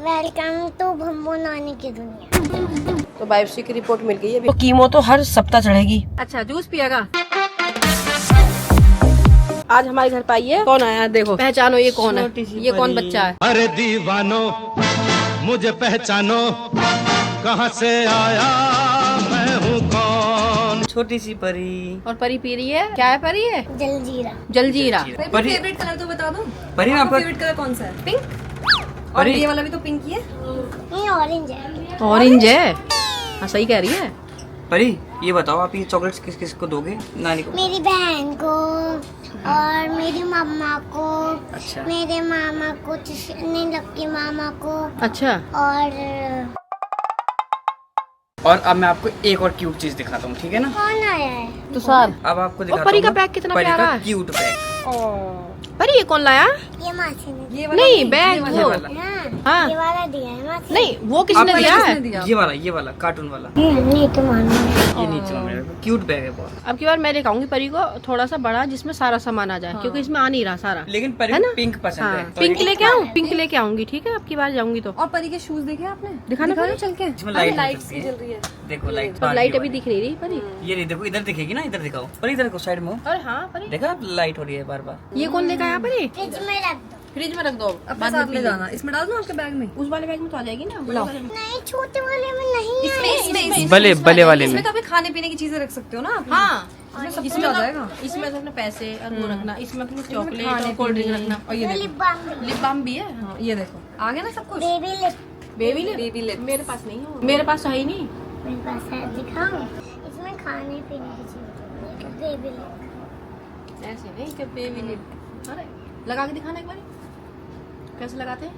Welcome to भम्बू नानी की दुनिया। तो बायोप्सी की रिपोर्ट मिल गई है। तो कीमो तो हर सप्ताह चढ़ेगी। अच्छा जूस पिएगा। आज हमारे घर पाई है। कौन आया देखो, पहचानो ये कौन है, ये कौन बच्चा है। अरे दीवानो मुझे पहचानो, कहाँ से आया मैं हूँ कौन। छोटी सी परी। और परी पी रही है। क्या है परी है? जलजीरा। जलजीरा। परी फेवरेट कलर तो बता दो। परी आपका फेवरेट कलर कौन सा है? पिंक। और ये वाला भी तो पिंक ही है। ये ऑरेंज है। ऑरेंज है। हाँ सही कह रही है। परी ये बताओ, आप ये चॉकलेट्स किस किस को दोगे? नानी को? मेरी बहन को और मेरी मम्मा को। अच्छा। मेरे मामा को, नीलक की मामा को। अच्छा। और अब मैं आपको एक और क्यूट चीज दिखाता हूँ, ठीक है ना? कौन आया है? तुषार। अब आपको दिखाता परी का हूँ बैग कितना परी प्यारा का है। Cute bag. परी ये कौन लाया? ये मासी ने। ये वाला नहीं बैग ये वो। वाला। हाँ। ये वाला दिया है मासी। नहीं वो किसने आपको दिया है? ये वाला कार्टून वाला। नहीं तो मानो। ये नीचे में मेरा क्यूट बैग है बहुत। अब की बार मैं लेकर परी को थोड़ा सा बड़ा, जिसमें सारा सामान आ जाए। क्योंकि इसमें आ नहीं रहा सारा। लेकिन परी है को ना? पिंक पसंद हाँ। है। पिंक लेके आऊँ? पिंक लेके आऊंगी, ठीक है। अब की बार जाऊंगी तो। और परी के शूज देखे आपने? दिखाना पड़ी? चल के। इसमें अरे लाइट लाइट जलती सी है। जल रही है। देखो लाइट। तो लाइट अभी दिख नहीं रही परी। ये नहीं, देखो इधर दिखेगी ना, इधर दिखाओ। पर इधर को साइड में हो। और हाँ परी देखा लाइट हो रही है बार बार। ये कौन लेकर आया परी? फ्रिज में रख दो। फ्रिज में रख दो। अपने साथ ले जाना। इसमें डाल दूं आपके बैग में? उस वाले बैग में तो आ जाएगी ना। बड़े वाले में। नहीं छोटे वाले में नहीं है। इसमें बले वाले इसमें में। तो अभी खाने पीने की चीजें रख सकते हो ना आप। हाँ इसमें सब कुछ इसमें आ तो- जाएगा। इसमें तो अपने पैसे और वो रखना। इसमें अपने चॉकलेट खाने और कोल्ड ड्रिंक पीने। रखना। और ये लिप देखो बाम। लिप बाम भी है। हाँ, ये देखो आ गया ना सब कुछ। Baby lip. Baby lip. Baby lip. मेरे पास नहीं है। मेरे पास तो है ही नहीं। मेरे पास है, दिखाऊं? इसमें खाने पीने की चीजें। Baby lip. ऐसे नहीं कि बेबी लिप। अरे लगा के दिखाना एक बार। कैसे लगाते हैं?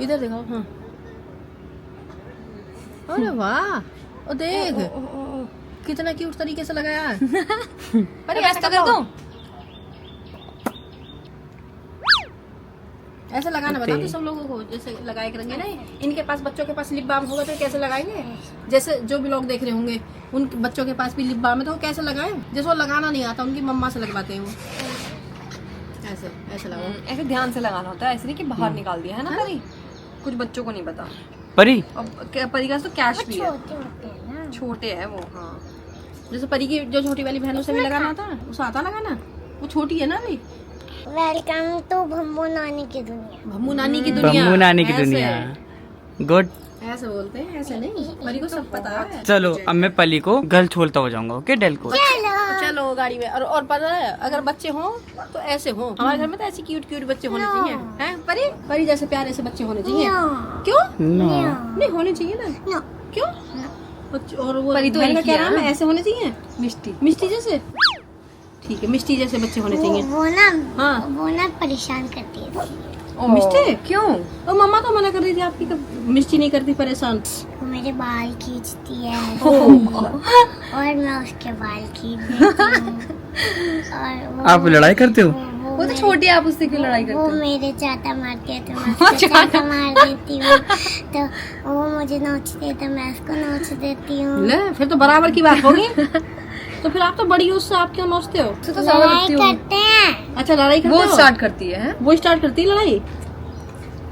इधर दिखाओ। हाँ अरे वाह। ओ देख कितना क्यूट तरीके से लगाया है। अरे ऐसा कर दो। ऐसे लगाना बता तो सब लोगों को, जैसे लगाए करेंगे ना। इनके पास बच्चों के पास लिप बाम होगा तो कैसे लगाएंगे? जैसे जो भी लोग देख रहे होंगे उन बच्चों के पास भी लिप बाम है तो वो कैसे लगाएं? जैसे वो लगाना नहीं आता, उनकी मम्मा से लगवाते हैं वो। ऐसे ऐसे लगाओ। ऐसे ध्यान से लगाना होता है, ऐसे नहीं कि बाहर निकाल दिया है ना परी। कुछ बच्चों को नहीं पता। परी परी का तो कैश भी है। छोटे होते हैं ना। छोटे है वो। हाँ जैसे परी की जो छोटी वाली बहन उसे भी लगाना आता है, उसे आता लगाना। वो छोटी है ना अभी। वेलकम टू भम्बू नानी की दुनिया। भम्मू नानी की दुनिया। बम्बू नानी की ऐसे। दुनिया। गुड। ऐसे बोलते हैं, ऐसे नहीं। परी को सब पता है। चलो अब मैं पली को घर छोड़ता हो जाऊंगा। ओके डेल को। चलो गाड़ी में। और पता है अगर बच्चे हों तो ऐसे हों। हमारे घर में तो ऐसे क्यूट क्यूट बच्चे होने चाहिए। हैं परी? परी जैसे प्यारे से बच्चे होने चाहिए। क्यों? नो। नहीं होने चाहिए ना। नो। क्यों? और वो परी तो बहन का एक क्या ही है नाम है? ना? ऐसे होने चाहिए। मिष्टी। मिष्टी जैसे। ठीक है मिष्टी जैसे बच्चे होने चाहिए। वो ना हाँ। वो ना परेशान करती है। ओ मिष्टी क्यों? तो मम्मा तो मना कर रही थी आपकी, मिष्टी नहीं करती परेशान। वो मेरे बाल खींचती है और मैं उसके बाल खींच देती हूँ। और वो आप लड़ाई करते हो? वो तो छोटी है, आप उससे क्यों लड़ाई वो करते हो? मेरे चाटा मारती है तो मैं उसको चाटा मार देती हूँ। तो वो मुझे नोचती है तो मैं उसको नोच देती हूँ। ले फिर तो बराबर की बात होगी। तो फिर आप तो बड़ी हो, उससे आप क्यों नोचते हो? तो ज्यादा लड़ाई लगती हो। करते हैं। अच्छा लड़ाई करते वो हो? स्टार्ट करती है। वो स्टार्ट करती है लड़ाई।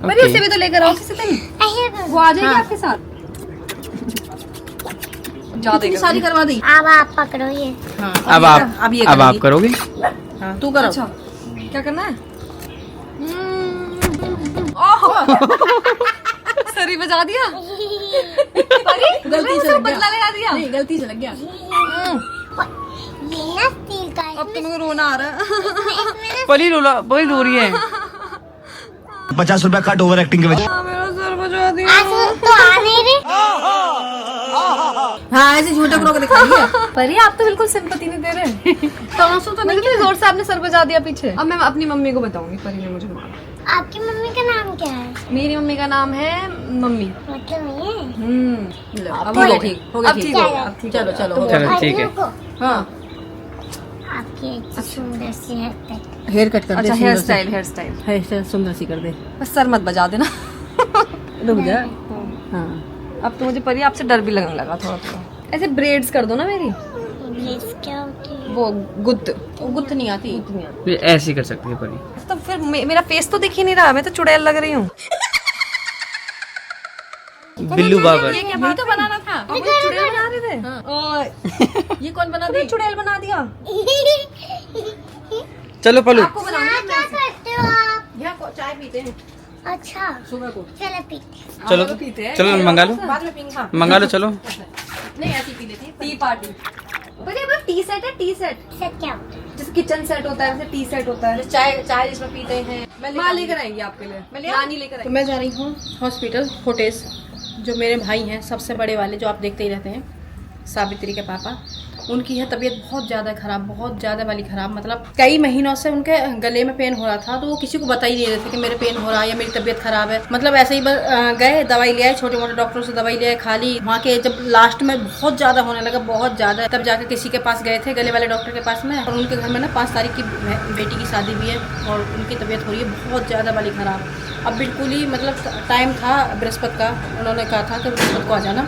परी उसे भी तो लेकर आओ किसी दिन। ऐसे करो। वो आ जाएगी हाँ। आपके साथ। इतनी सारी करवा दी। अब आप पकड़ो ये। हाँ, अब आप करोगे? हाँ, तू करो। अच्छा क्या करना है? सरी बजा दिया। परी गलती से लग गया। बदला लगा दिया। नहीं गलती से लग गया। ये ना स्टील का है। अब तो मुझे रोना आ रहा है। पली रो रही है। 50 रुपया कट ओवर एक्टिंग के वजह। मेरा सर बजा दिया। आंसू तो आ नहीं रहे। हाँ ऐसे झूठा करो के दिखाइए। परी आप तो बिल्कुल सिंपैथी नहीं दे रहे। तो आंसू तो नहीं। कितनी जोर से आपने सर बजा दिया पीछे। अब मैं अपनी मम्मी को बताऊंगी परी ने मुझे मारा। आपकी मम्मी का नाम क्या है? मेरी मम्मी का नाम है मम्मी। मतलब ये अब हो गया ठीक, हो गया अब ठीक। ठीक हो गया, अब ठीक हो चलो गया। चलो तो हो गया। चलो ठीक है। रुको। हाँ आपकी एक सुंदर सी है। हेयर कट कर दे। अच्छा सुंदर सी। हेयर स्टाइल हेयर स्टाइल सुंदर सी कर दे। बस सर मत बजा देना। रुक जा। हाँ अब तो मुझे परी आपसे डर भी लगने लगा थोड़ा थोड़ा। ऐसे ब्रेड्स कर दो ना मेरी। ब्लेड्स क्या होती है? वो गुत्त। वो गुत्त नहीं आती। ये ऐसे ही कर सकती है परी। तो फिर मेरा फेस तो दिख ही नहीं रहा, मैं तो चुड़ैल लग रही हूँ। बिल्लू बाबर। ये क्या बात तो बनाना था, आप मुझे चुड़ैल बना रहे थे। हाँ। ओए ये कौन बना तुमने दी? चुड़ैल बना दिया। चलो पलू। आपको बनाना हाँ, क्या करते हो आप? यहाँ चाय पीते हैं अच्छा सुबह को। चलो पीते। चलो पीते हैं। चलो मंगा लो, बाद में पिंग। हाँ मंगा लो चलो। नहीं ऐसी पी लेती है। T party. पर ये टी सेट है, टी सेट से क्या होता है? जैसे किचन सेट होता है वैसे टी सेट होता है। चाय चाय जिसमें पीते हैं। माँ लेकर आएंगी आपके लिए, मैं ले नानी लेकर तो मैं जा रही हूँ हॉस्पिटल फोर्टिस। जो मेरे भाई हैं सबसे बड़े वाले, जो आप देखते ही रहते हैं, सावित्री के पापा, उनकी है तबीयत बहुत ज़्यादा ख़राब, बहुत ज़्यादा वाली ख़राब। मतलब कई महीनों से उनके गले में पेन हो रहा था, तो वो किसी को बता ही नहीं रहे थे कि मेरे पेन हो रहा है या मेरी तबीयत ख़राब है। मतलब ऐसे ही गए, दवाई ले आए, छोटे मोटे डॉक्टरों से दवाई ले आए, खा ली। वहाँ के जब लास्ट में बहुत ज़्यादा होने लगा, बहुत ज़्यादा, तब जाकर किसी के पास गए थे, गले वाले डॉक्टर के पास में। और उनके घर में ना 5 तारीख की बेटी की शादी भी है और उनकी तबीयत हो रही है बहुत ज़्यादा वाली ख़राब। अब बिल्कुल ही मतलब टाइम था बृहस्पति का, उन्होंने कहा था कि बृहस्पति को आ जाना,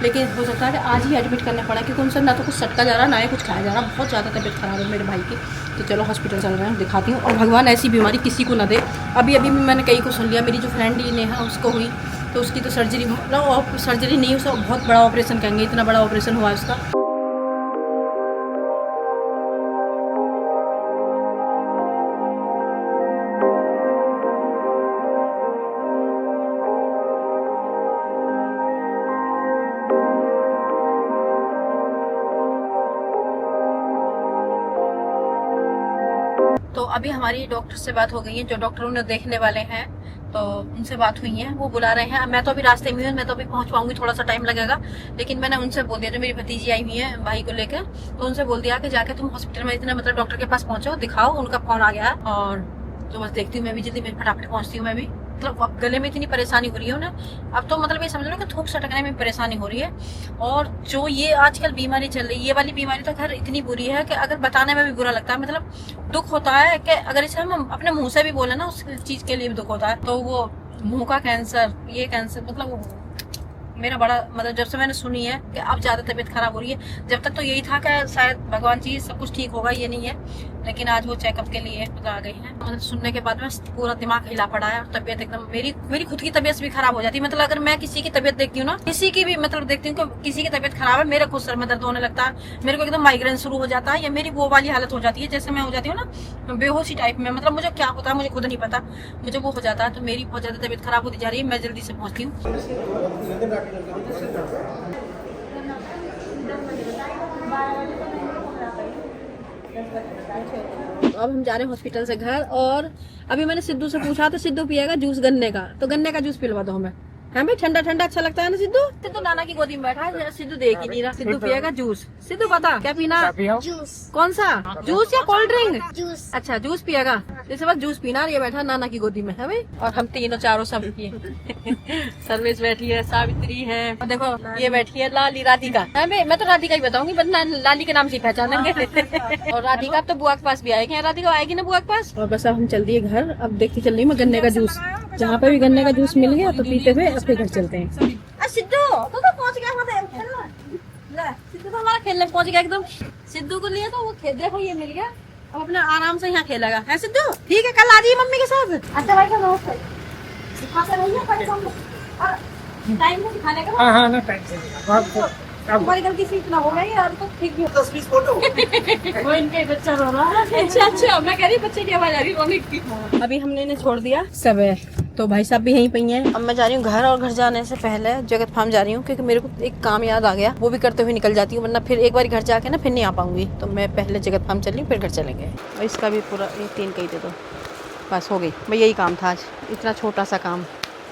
लेकिन हो सकता है कि आज ही एडमिट करना पड़ा, क्योंकि उनसे ना तो कुछ सटका जा रहा, ना ही कुछ खाया जा रहा। बहुत ज़्यादा तबीयत ख़राब है मेरे भाई की। तो चलो हॉस्पिटल चल रहे हैं, दिखाती हूँ। और भगवान ऐसी बीमारी किसी को ना दे। अभी भी मैंने कई को सुन लिया, मेरी जो फ्रेंड ही नेहा उसको हुई, तो उसकी तो सर्जरी, मतलब सर्जरी नहीं, उसका बहुत बड़ा ऑपरेशन कहेंगे, इतना बड़ा ऑपरेशन हुआ है उसका। तो अभी हमारी डॉक्टर से बात हो गई है, जो डॉक्टर उन्हें देखने वाले हैं, तो उनसे बात हुई है, वो बुला रहे हैं। मैं तो अभी रास्ते में हूँ, मैं तो अभी पहुंच पाऊंगी, थोड़ा सा टाइम लगेगा। लेकिन मैंने उनसे बोल दिया, जो मेरी भतीजी आई हुई है भाई को लेकर, तो उनसे बोल दिया कि जाके तुम हॉस्पिटल में इतना, मतलब डॉक्टर के पास पहुंचो, दिखाओ। उनका फोन आ गया और तो बस देखती हूँ मैं भी, जल्दी मैं फटाफट पहुंचती हूँ मैं भी। मतलब अब गले में इतनी परेशानी हो रही है उन्हें, अब तो मतलब ये समझ लो कि थूक सटकने में परेशानी हो रही है। और जो ये आजकल बीमारी चल रही है, ये वाली बीमारी तो खैर इतनी बुरी है कि अगर बताने में भी बुरा लगता है। मतलब दुख होता है कि अगर इसे हम अपने मुंह से भी बोले ना, उस चीज के लिए भी दुख होता है। तो वो मुंह का कैंसर, ये कैंसर, मतलब मेरा बड़ा, मतलब जब से मैंने सुनी है कि अब ज्यादा तबीयत खराब हो रही है, जब तक तो यही था कि शायद भगवान जी सब कुछ ठीक होगा, ये नहीं है। लेकिन आज वो चेकअप के लिए आ गई है। मतलब सुनने के बाद में पूरा दिमाग हिला पड़ा है और तबीयत एकदम, मेरी खुद की तबीयत भी खराब हो जाती है। मतलब अगर मैं किसी की तबीयत देखती हूँ ना, किसी की भी मतलब देखती हूँ कि किसी की तबीयत खराब है, मेरे खुद सर में दर्द होने लगता है, मेरे को एकदम माइग्रेन शुरू हो जाता है, या मेरी वो वाली हालत हो जाती है जैसे मैं हो जाती हूँ ना बेहोशी टाइप में। मतलब मुझे क्या होता है मुझे खुद नहीं पता, मुझे वो हो जाता है। तो मेरी बहुत ज्यादा तबीयत खराब होती जा रही है, मैं जल्दी से पहुंचती हूँ। तो अब हम जा रहे हैं हॉस्पिटल से घर। और अभी मैंने सिद्धू से पूछा, तो सिद्धू पिएगा जूस गन्ने का, तो गन्ने का जूस पिलवा दो हमें। हाँ भाई, ठंडा ठंडा अच्छा लगता है ना सिद्धू। सिद्धू नाना की गोदी में बैठा है, सिद्धू देख ही नहीं रहा। सिद्धू पिएगा जूस। सिद्धू बता क्या पीना? जूस। कौन सा जूस या कोल्ड ड्रिंक? जूस। अच्छा जूस पिएगा, जैसे बस जूस पीना। ये बैठा नाना की गोदी में है भाई, और हम तीनों चारों सब पिए। सर्विस बैठी है, सावित्री है, और देखो ये बैठी है लाली, राधिका है भाई। मैं तो राधिका ही बताऊंगी, वरना लाली के नाम से पहचानेंगे। और राधिका अब तो बुआ के पास भी आएगी। राधिका आएगी ना बुआ के पास। और बस अब हम चल दिए घर। अब देखती चल रही मैं गन्ने का जूस, जहाँ पे भी गन्ने का जूस मिल गया तो पीते हुए अपने घर चलते हैं। सिद्धू तो पहुंच गया, सिद्धू तो हमारा खेलने पहुंच गया एकदम। सिद्धू को लिए तो वो खेल, देखो ये मिल गया, अब अपने आराम से यहाँ खेलेगा। है सिद्धू? ठीक है, कल आ जाइए मम्मी के साथ। अच्छा भाई का दोस्त है, टाइम से खाने का। हाँ ना, टाइम से हमारी गलती से इतना हो गया यार, तो ठीक भी 10-20 फोटो वो इनका बच्चा रो रहा है। अच्छा मैं कह रही बच्चे की आवाज आ रही रोने की। अभी हमने इन्हें छोड़ दिया सब है, तो भाई साहब भी यहीं पे हैं। अब मैं जा रही हूँ घर, और घर जाने से पहले जगत फार्म जा रही हूँ, क्योंकि मेरे को एक काम याद आ गया, वो भी करते हुए निकल जाती हूँ, वरना फिर एक बार घर जाके ना फिर नहीं आ पाऊंगी। तो मैं पहले जगत फार्म चल रही हूँ, फिर घर चलेंगे। और इसका भी पूरा 3 कही दे दो, बस हो गई भाई। यही काम था आज, इतना छोटा सा काम,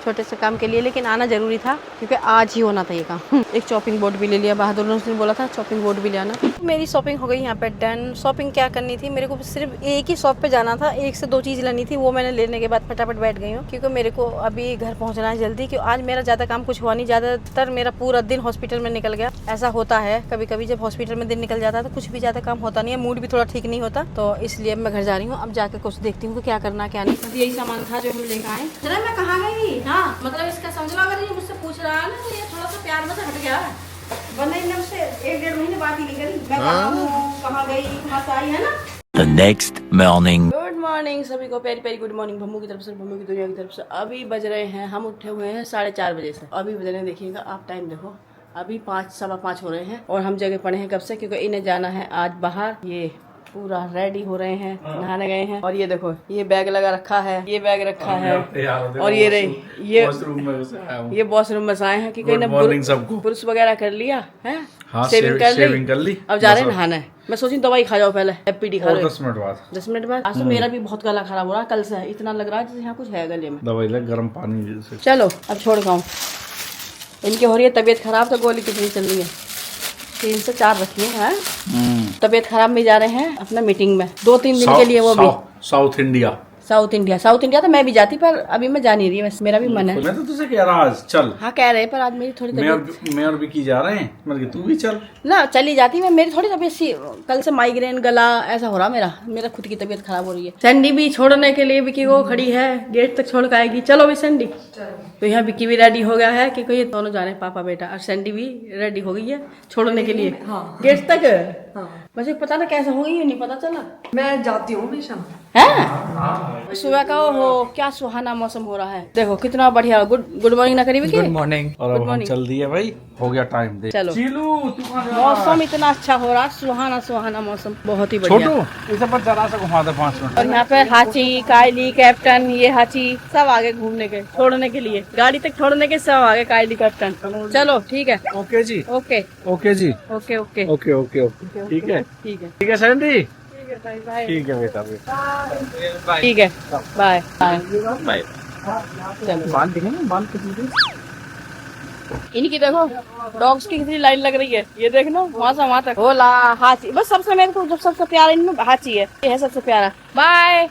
छोटे से काम के लिए, लेकिन आना जरूरी था क्योंकि आज ही होना था ये काम। एक चॉपिंग बोर्ड भी ले लिया, बहादुर ने बोला था चॉपिंग बोर्ड भी ले आना। मेरी शॉपिंग हो गई यहाँ पे डन। शॉपिंग क्या करनी थी, मेरे को सिर्फ एक ही शॉप पे जाना था, 1 से 2 चीज़ लेनी थी, वो मैंने लेने के बाद फटाफट बैठ गई हूँ, क्योंकि मेरे को अभी घर पहुँचना है जल्दी। क्योंकि आज मेरा ज़्यादा काम कुछ हुआ नहीं, ज़्यादातर मेरा पूरा दिन हॉस्पिटल में निकल गया। ऐसा होता है कभी कभी, जब हॉस्पिटल में दिन निकल जाता है तो कुछ भी ज़्यादा काम होता नहीं है, मूड भी थोड़ा ठीक नहीं होता। तो इसलिए मैं घर जा रही हूँ। अब जाकर कुछ देखती हूँ क्या करना क्या नहीं। यही सामान था जो हम लेकर आए। चलो मैं कहाँ गई? हाँ मतलब इसका समझ लो, अगर ये मुझसे पूछ रहा है ना, तो ये थोड़ा सा प्यार में से हट गया, वरना इनने मुझसे 1-1.5 महीने बात ही नहीं करी। मैं कहाँ हूँ, कहाँ गई, कहाँ से आई, है ना। The next morning. Good morning सभी को, प्यारी प्यारी गुड मॉर्निंग भम्मू की तरफ से, भम्मू की दुनिया की तरफ से। अभी बज रहे हैं, हम उठे हुए हैं 4:30 बजे से। अभी बज रहे हैं, देखिएगा आप टाइम देखो, अभी 5 सवा 5 हो रहे हैं। और हम जगह पड़े हैं कब से, क्योंकि इन्हें जाना है आज बाहर। ये पूरा रेडी हो रहे हैं, नहाने गए हैं। और ये देखो, ये बैग लगा रखा है, ये बैग रखा है। और ये रही, ये वॉशरूम में से आए हैं, क्योंकि इन्हें पुरुष वगैरह कर लिया है, शेविंग कर ली। अब जा रहे हैं नहाना है। मैं सोची दवाई खा जाओ पहले, एपीडी खा लो 10 मिनट बाद। आज तो मेरा भी बहुत गला खराब हो रहा है, कल से इतना लग रहा है जैसे यहाँ कुछ है गले में। दवाई ले, गर्म पानी से। चलो अब छोड़ खाऊं, इनकी हो रही है तबीयत खराब, तो गोली कितनी चल रही है, 3 से 4 रखी है। तबीयत खराब में जा रहे हैं अपना मीटिंग में 2-3 दिन के लिए। वो भी साउथ इंडिया तो मैं भी जाती, पर अभी मैं जा नहीं रही, बस मेरा भी मन है। मैं तो तुझे कह रहा आज चल। हाँ कह रहे, पर आज मेरी थोड़ी मैं और विकी जा रहे हैं, मैं तू भी चल ना। चली जाती मैं, मेरी थोड़ी तबीयत सी, कल से माइग्रेन, गला ऐसा हो रहा मेरा खुद की तबीयत खराब हो रही है। सैंडी भी छोड़ने के लिए विकी को खड़ी है, गेट तक छोड़ के आएगी। चलो भी सैंडी। तो यहाँ विकी भी रेडी हो गया है, क्योंकि ये दोनों जा रहे हैं, पापा बेटा। और सैंडी भी रेडी हो गई है छोड़ने के लिए गेट तक। मुझे पता ना कैसे हो गई, नहीं पता चला। मैं जाती हूँ हमेशा। है सुबह का हो, क्या सुहाना मौसम हो रहा है, देखो कितना बढ़िया। गुड मॉर्निंग ना करी विकी? Good morning. और अब हम चल दिए भाई, हो गया टाइम दे। चलो मौसम इतना अच्छा हो रहा, सुहाना मौसम, बहुत ही बढ़िया। छोटू इसे पर जरा सा घुमा दे 5 मिनट। और यहाँ पे हाची, कायली, कैप्टन, ये हाची सब आगे घूमने के, छोड़ने के लिए, गाड़ी तक छोड़ने के सब आगे, कायली, कैप्टन। चलो ठीक है, ओके जी, ओके जी, okay okay okay okay okay, ठीक है सैंडी, ठीक है बेटा, ठीक है, बाय बाय। चलो बाल दिखेंगे, बाल कितने? इनकी देखो डॉग्स की कितनी लाइन लग रही है, ये देखना वहाँ तक। होला हाची, बस सबसे मेरे को जो सबसे प्यारा इनमें हाची है, ये है सबसे प्यारा। Bye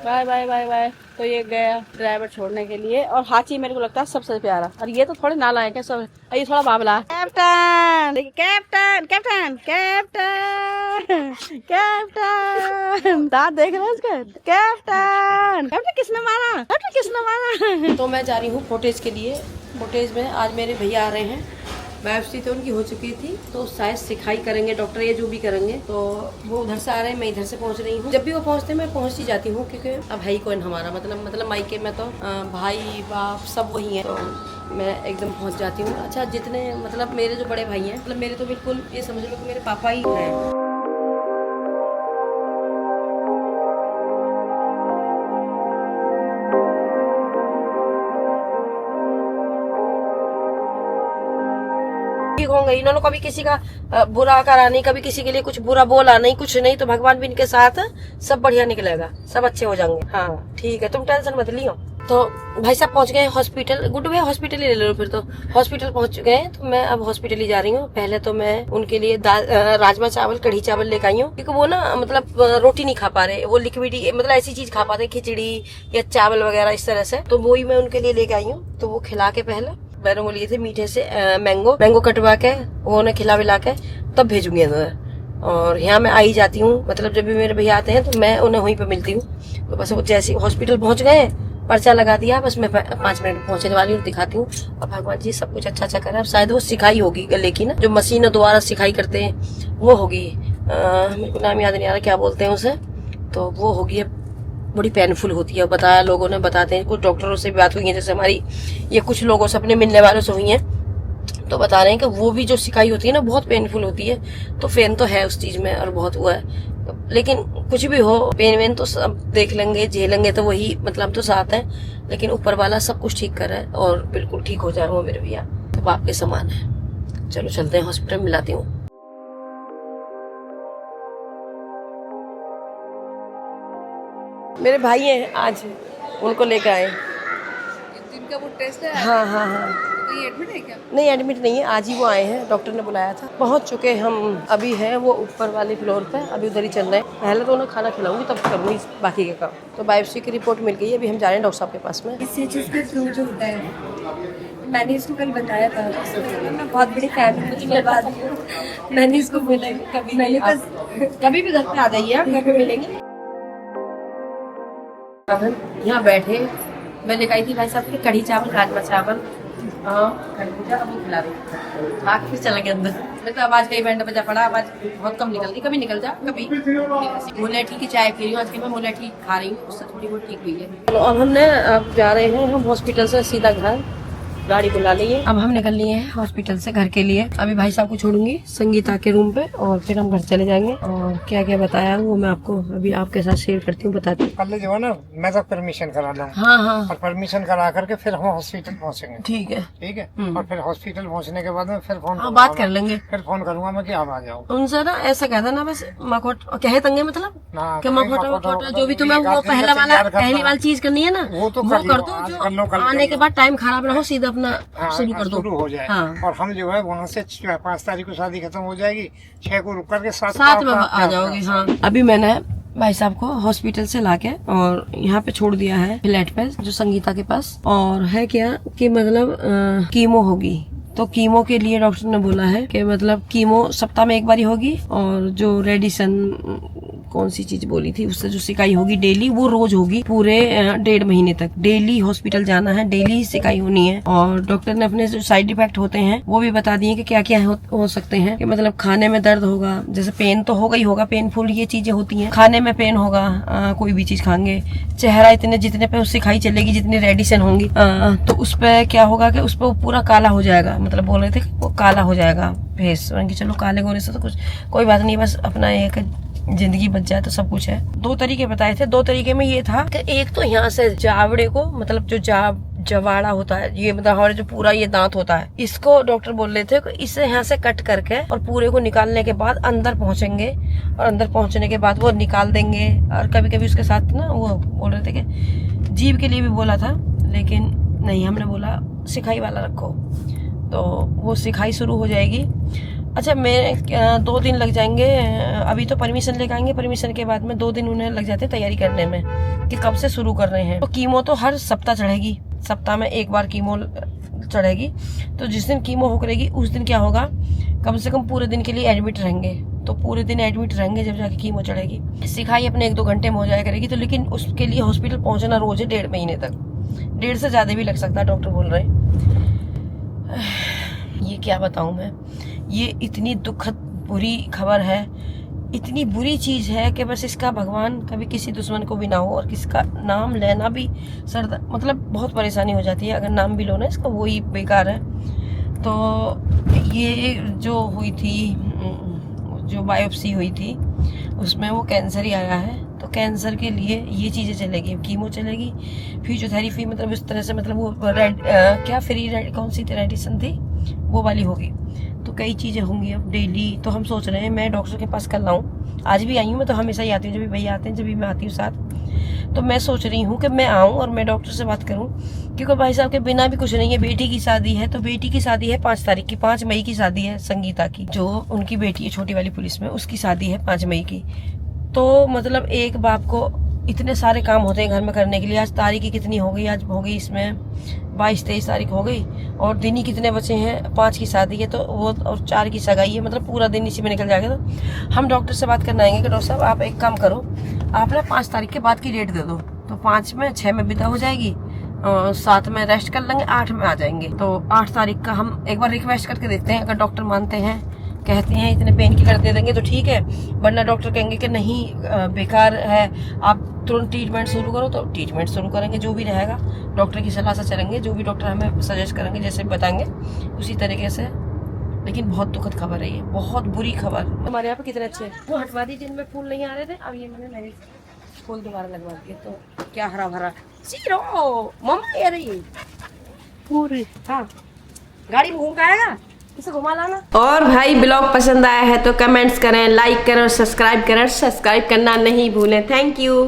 bye bye bye bye. तो ये गया ड्राइवर छोड़ने के लिए, और हाची मेरे को लगता है सबसे प्यारा। और ये तो थोड़े नालायक है सब, ये थोड़ा Babla. Captain captain captain captain captain, दांत देख रहे हैं इसके। कैप्टन किसने मारा? तो मैं जा रही हूँ फुटेज के लिए। फुटेज में आज मेरे भैया आ रहे हैं, बायोप्सी तो उनकी हो चुकी थी, तो शायद सिखाई करेंगे डॉक्टर, ये जो भी करेंगे। तो वो उधर से आ रहे हैं, मैं इधर से पहुंच रही हूँ। जब भी वो पहुंचते मैं पहुंच ही जाती हूँ, क्योंकि अब है ही कौन हमारा, मतलब मायके में तो भाई बाप सब वही है, तो मैं एकदम पहुंच जाती हूँ। अच्छा जितने मतलब मेरे जो बड़े भाई हैं, मतलब मेरे तो बिल्कुल ये समझ लो कि मेरे पापा ही हैं। होंगे, इन्होंने कभी किसी का बुरा करा नहीं, कभी किसी के लिए कुछ बुरा बोला नहीं, कुछ नहीं, तो भगवान भी इनके साथ है, सब बढ़िया निकलेगा, सब अच्छे हो जाएंगे। हाँ ठीक है, तुम टेंशन मत लियो। तो भाई साहब पहुंच गए हॉस्पिटल, गुड भैया हॉस्पिटल ही ले लो फिर। तो हॉस्पिटल पहुंच गए, तो मैं अब हॉस्पिटल ही जा रही हूँ। पहले तो मैं उनके लिए राजमा चावल, कढ़ी चावल लेकर आई हूँ, क्योंकि वो ना मतलब रोटी नहीं खा पा रहे, वो लिक्विड मतलब ऐसी चीज खा पाते, खिचड़ी या चावल वगैरह इस तरह से। तो वही मैं उनके लिए लेके आई हूँ। तो वो खिला के पहले मैंने वो लिए थे मीठे से मैंगो कटवा के, वो उन्हें खिला विला के तब भेजूंगी अंदर। और यहाँ मैं आई जाती हूँ, मतलब जब भी मेरे भैया आते हैं तो मैं उन्हें वहीं पे मिलती हूँ। तो बस वो जैसे हॉस्पिटल पहुंच गए, पर्चा लगा दिया, बस मैं 5 मिनट में पहुंचने वाली हूँ, दिखाती हूँ। और भगवान जी सब कुछ अच्छा करे। अब शायद वो सिखाई होगी गले की ना, जो मशीनों द्वारा सिखाई करते हैं वो होगी, मेरे को नाम याद नहीं आ रहा क्या बोलते हैं उसे, तो वो होगी। बड़ी पेनफुल होती है, बताया लोगों ने, बताते हैं, कुछ डॉक्टरों से भी बात हुई है, जैसे हमारी ये कुछ लोगों से अपने मिलने वालों से हुई है, तो बता रहे हैं कि वो भी जो सिकाई होती है ना बहुत पेनफुल होती है। तो पेन तो है उस चीज में और बहुत हुआ है, लेकिन कुछ भी हो पेन वेन तो सब देख लेंगे, झेलेंगे, तो वही मतलब तो साथ है। लेकिन ऊपर वाला सब कुछ ठीक कर रहा है और बिल्कुल ठीक हो जाए वो मेरे भैया, तो बाप के समान है। चलो चलते हैं हॉस्पिटल, मिलाती हूँ। मेरे भाई हैं आज, उनको लेकर आए। जिनका वो टेस्ट है? हाँ। तो ये एडमिट है क्या? नहीं एडमिट नहीं है, आज ही वो आए हैं, डॉक्टर ने बुलाया था। पहुंच चुके हम अभी हैं वो ऊपर वाले फ्लोर पे, अभी उधर ही चल रहे हैं। पहले तो उन्हें खाना खिलाऊंगी, तब करूँगी बाकी के काम। तो बायोप्सी की रिपोर्ट मिल गई है, अभी हम जा रहे हैं डॉक्टर साहब के पास में। इससे चीज़ का फ्लू जो होता है, मैंने इसको कल बताया था, मैं बहुत बड़ी फैन हूँ, मुझे बर्बाद मैंने इसको बोला कभी नहीं, बस कभी भी घर पे आ जाइए, आप घर पे मिलेंगे। यहाँ बैठे, मैं लेकर आई थी भाई साहब के कढ़ी चावल, राजमा चावल, हाँ खरबूजा अब वो खिला रही खा के फिर चला गया अंदर। मैं तो आवाज कहीं बैंड बजा पड़ा, आवाज बहुत कम निकलती, कभी निकल जा कभी। मुलेठी की चाय पी रही हूँ आज की, मैं मुलेठी खा रही हूँ, उससे थोड़ी बहुत ठीक हुई है। तो अब हमने अब जा रहे हैं हम हॉस्पिटल से सीधा घर, गाड़ी बुला ली है। अब हम निकल लिए हैं हॉस्पिटल से घर के लिए। अभी भाई साहब को छोड़ूंगी संगीता के रूम पे और फिर हम घर चले जाएंगे। और क्या क्या बताया वो मैं आपको अभी आपके साथ शेयर करती हूँ, बताती हूँ। कल जो है ना मैं तो परमिशन करा लूँ। हाँ हाँ और परमिशन करा करके फिर हम हॉस्पिटल पहुँचेंगे। ठीक है। ठीक है। और फिर हॉस्पिटल पहुँचने के बाद में फिर फोन हाँ बात कर लेंगे। फिर फोन करूंगा मैं कि आप आ जाओ। उनसे ना ऐसा कहता ना बस मखोट कहे तंगे मतलब हाँ, कि मखोटा जो भी तुम्हें वो पहली वाली चीज करनी है ना वो तो वो कर दो, जो आने के बाद टाइम खराब ना हो, सीधा अपना शुरू हो जाए। हाँ। और हम जो है वहाँ से 5 तारीख को शादी खत्म हो जाएगी, 6 को रुक करके 7 में आ जाओगे। हाँ अभी मैंने भाई साहब को हॉस्पिटल से लाके और यहाँ पे छोड़ दिया है फ्लैट पे जो संगीता के पास। और है क्या कि मतलब कीमो होगी, तो कीमो के लिए डॉक्टर ने बोला है कि मतलब कीमो सप्ताह में 1 बार होगी और जो रेडिसन कौन सी चीज बोली थी उससे जो सिकाई होगी डेली, वो रोज होगी पूरे 1.5 महीने तक। डेली हॉस्पिटल जाना है, डेली ही सिकाई होनी है। और डॉक्टर ने अपने जो साइड इफेक्ट होते हैं वो भी बता दिए कि क्या क्या हो सकते हैं। कि मतलब खाने में दर्द होगा, जैसे पेन तो होगा ही होगा, पेनफुल ये चीजें होती हैं। खाने में पेन होगा, कोई भी चीज खाएंगे। चेहरा जितने पे सिकाई चलेगी, जितनी रेडिसन होंगी तो उस पर क्या होगा कि उस पर पूरा काला हो जाएगा। मतलब बोल रहे थे वो काला हो जाएगा फेस। चलो काले गोरे से तो कुछ कोई बात नहीं, बस अपना एक जिंदगी बच जाए तो सब कुछ है। 2 तरीके बताए थे। 2 तरीके में ये था कि एक तो यहाँ से जावड़े को, मतलब जो जवाड़ा होता है, ये मतलब हमारे जो पूरा ये दांत होता है, इसको डॉक्टर बोल रहे थे कि इसे यहाँ से कट करके और पूरे को निकालने के बाद अंदर पहुंचेंगे और अंदर पहुंचने के बाद वो निकाल देंगे। और कभी कभी उसके साथ ना वो बोल रहे थे कि जीभ के लिए भी बोला था, लेकिन नहीं, हमने बोला सिखाई वाला रखो, तो वो सिखाई शुरू हो जाएगी। अच्छा मैं 2 दिन लग जाएंगे, अभी तो परमिशन लेकर आएंगे, परमिशन के बाद में 2 दिन उन्हें लग जाते हैं तैयारी करने में कि कब से शुरू कर रहे हैं। तो कीमो तो हर सप्ताह चढ़ेगी, सप्ताह में 1 बार कीमो चढ़ेगी। तो जिस दिन कीमो हो करेगी उस दिन क्या होगा, कम से कम पूरे दिन के लिए एडमिट रहेंगे। तो पूरे दिन एडमिट रहेंगे जब जाके कीमो चढ़ेगी। सिखाई अपने 1-2 घंटे में हो जाया करेगी। तो लेकिन उसके लिए हॉस्पिटल पहुंचना रोज है 1.5 महीने तक, 1.5 से ज्यादा भी लग सकता है, डॉक्टर बोल रहे हैं। ये क्या बताऊं मैं, ये इतनी दुखद बुरी खबर है, इतनी बुरी चीज है कि बस इसका भगवान कभी किसी दुश्मन को भी ना हो। और किसका नाम लेना भी मतलब बहुत परेशानी हो जाती है, अगर नाम भी लो ना इसका, वही बेकार है। तो ये जो हुई थी, जो बायोप्सी हुई थी, उसमें वो कैंसर ही आया है। तो कैंसर के लिए ये चीजें चलेगी, कीमो चलेगी, फिजियोथेरेपी, मतलब इस तरह से, मतलब वो कौन सी रेडिसन थी वो वाली होगी। तो कई चीजें होंगी अब डेली। तो हम सोच रहे हैं मैं डॉक्टर के पास कल आऊँ, आज भी आई हूँ, मैं तो हमेशा ही आती हूँ, जब भी भैया आते हैं, जब भी मैं आती हूँ साथ। तो मैं सोच रही हूँ कि मैं आऊँ और मैं डॉक्टर से बात करूँ, क्योंकि भाई साहब के बिना भी कुछ नहीं है। बेटी की शादी है, तो बेटी की शादी है 5 तारीख की, 5 मई की शादी है संगीता की, जो उनकी बेटी है छोटी वाली पुलिस में, उसकी शादी है 5 मई की। तो मतलब एक बाप को इतने सारे काम होते हैं घर में करने के लिए। आज तारीख की कितनी हो गई, आज हो गई इसमें 22-23 तारीख हो गई, और दिन ही कितने बचे हैं, 5 की शादी है तो वो, और 4 की सगाई है, मतलब पूरा दिन इसी में निकल जाएगा। तो हम डॉक्टर से बात करना आएंगे कि डॉक्टर साहब आप एक काम करो, आप ना 5 तारीख के बाद की डेट दे दो, तो 5 में 6 में विदा हो जाएगी, 7 में रेस्ट कर लेंगे, 8 में आ जाएंगे। तो 8 तारीख का हम एक बार रिक्वेस्ट करके देखते हैं, अगर डॉक्टर मानते हैं, कहते हैं इतने पेन किलर दे देंगे तो ठीक है, वरना डॉक्टर कहेंगे कि नहीं बेकार है, आप तुरंत ट्रीटमेंट शुरू करो, तो ट्रीटमेंट शुरू करेंगे। जो भी रहेगा डॉक्टर की सलाह से चलेंगे, जो भी डॉक्टर हमें सजेस्ट करेंगे, जैसे बताएंगे उसी तरीके से। लेकिन बहुत दुखद खबर है ये, बहुत बुरी खबर। हमारे यहाँ पे कितने अच्छे वो हटवा दी जिनमें फूल नहीं आ रहे थे, अब ये मैंने नए फूल दोबारा लगवा दिए, तो क्या हरा भरा सीरो मम्मा ये रही पूरी। हाँ गाड़ी में घूम के आएगा, इसे घुमा लाना। और भाई ब्लॉग पसंद आया है तो कमेंट्स करें, लाइक करें और सब्सक्राइब करें। सब्सक्राइब करना नहीं भूलें। Thank you.